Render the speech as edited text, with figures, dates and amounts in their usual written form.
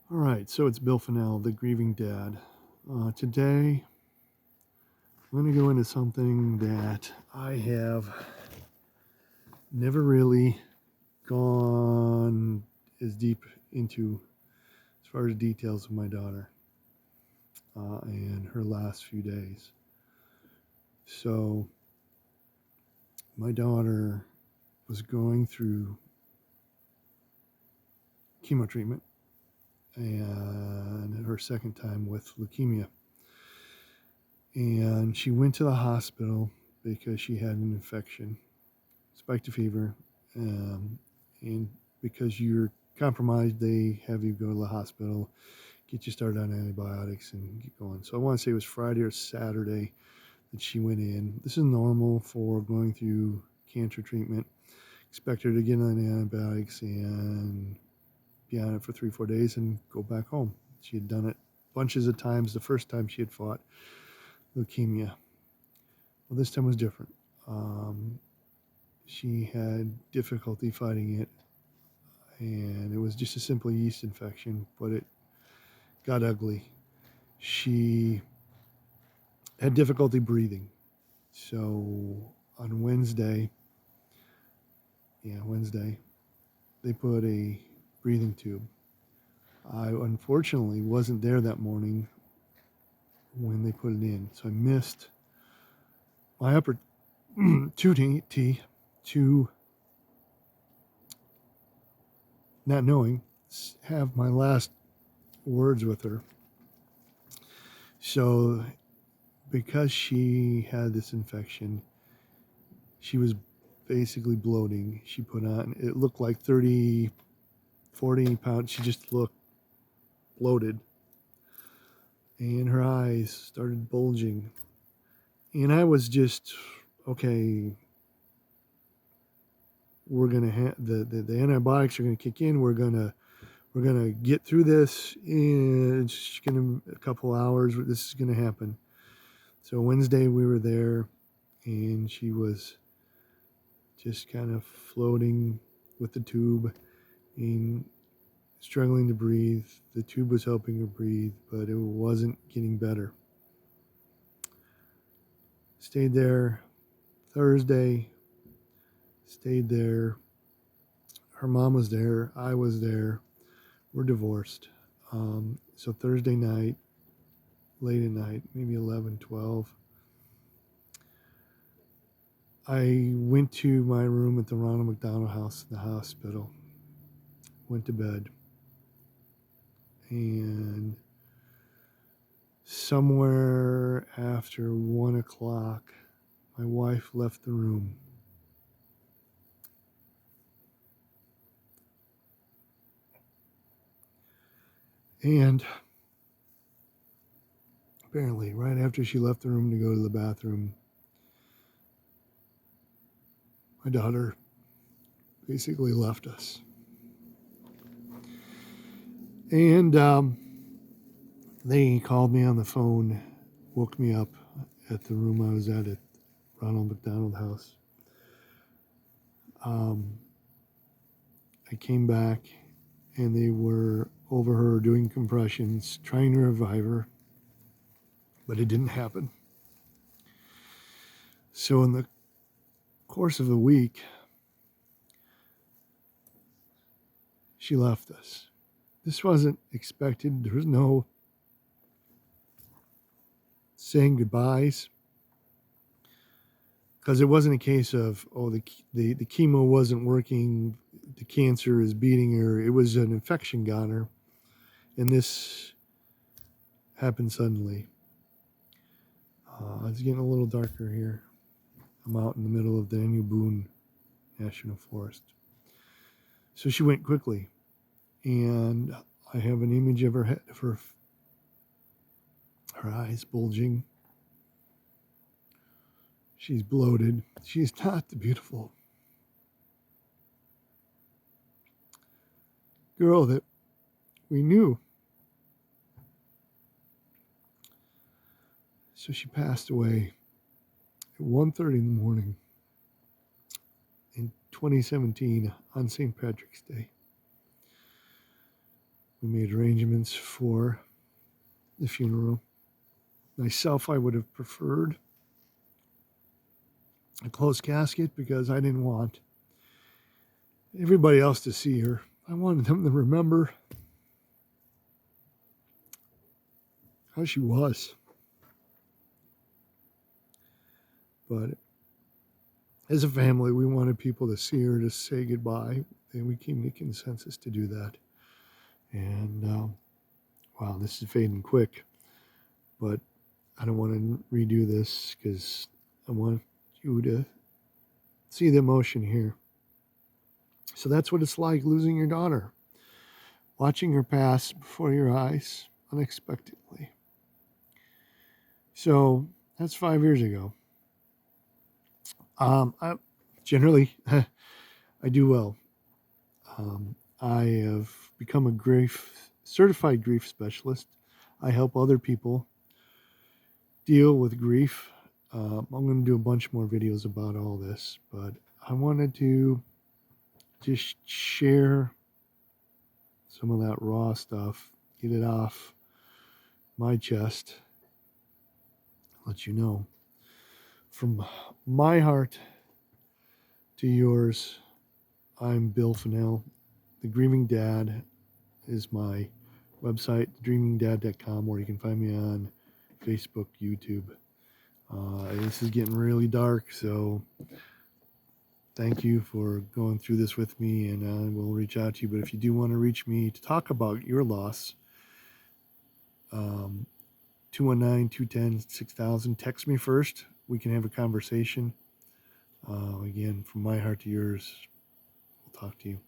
All right, so it's Bill Fennell, the grieving dad. Today, I'm going to go into something that I have never really gone as deep into as far as details of my daughter and her last few days. So, my daughter was going through chemo treatment and her second time with leukemia. And she went to the hospital because she had an infection, spiked a fever, and because you're compromised, they have you go to the hospital, get you started on antibiotics, and get going. So I want to say it was Friday or Saturday that she went in. This is normal for going through cancer treatment. Expect her to get on antibiotics and be on it for 3-4 days and go back home. She had done it bunches of times the first time she had fought leukemia. Well, this time was different. She had difficulty fighting it, and it was just a simple yeast infection, but it got ugly. She had difficulty breathing. So on Wednesday, they put a breathing tube. I unfortunately wasn't there that morning when they put it in, so I missed my opportunity to, not knowing, have my last words with her. So because she had this infection, she was basically bloating. She put on, it looked like 30, 40 pounds. She just looked bloated. And her eyes started bulging. And I was just, okay, we're going to have, the antibiotics are going to kick in. We're going to get through this in just a couple hours. This is going to happen. So Wednesday we were there, and she was just kind of floating with the tube and struggling to breathe. The tube was helping her breathe, but it wasn't getting better. Stayed there Thursday, stayed there. Her mom was there. I was there. We're divorced. So Thursday night, late at night, maybe 11, 12, I went to my room at the Ronald McDonald House in the hospital, went to bed, and somewhere after 1 o'clock, my wife left the room. And apparently, right after she left the room to go to the bathroom, my daughter basically left us. And they called me on the phone, woke me up at the room I was at Ronald McDonald House. I came back, and they were over her doing compressions, trying to revive her, but it didn't happen. So in the course of the week, she left us. This wasn't expected. There was no saying goodbyes, because it wasn't a case of, oh, the chemo wasn't working, the cancer is beating her. It was an infection got her, and this happened suddenly. It's getting a little darker here. I'm out in the middle of the Daniel Boone National Forest. So she went quickly, and I have an image of her head, of her eyes bulging. She's bloated. She's not the beautiful girl that we knew. So she passed away at 1:30 in the morning in 2017 on St. Patrick's Day. We made arrangements for the funeral. Myself, I would have preferred a closed casket because I didn't want everybody else to see her. I wanted them to remember how she was. But as a family, we wanted people to see her, to say goodbye, and we came to consensus to do that. And wow, this is fading quick, but I don't want to redo this because I want you to see the emotion here. So that's what it's like losing your daughter, watching her pass before your eyes unexpectedly. So that's 5 years ago. I generally, I do well. I have become a certified grief specialist. I help other people deal with grief. I'm going to do a bunch more videos about all this, but I wanted to just share some of that raw stuff, get it off my chest, let you know. From my heart to yours, I'm Bill Fennell. The Grieving Dad is my website, dreamingdad.com, or you can find me on Facebook, YouTube. This is getting really dark, so thank you for going through this with me, and I will reach out to you. But if you do want to reach me to talk about your loss, 219-210-6000. Text me first. We can have a conversation. Again, from my heart to yours, we'll talk to you.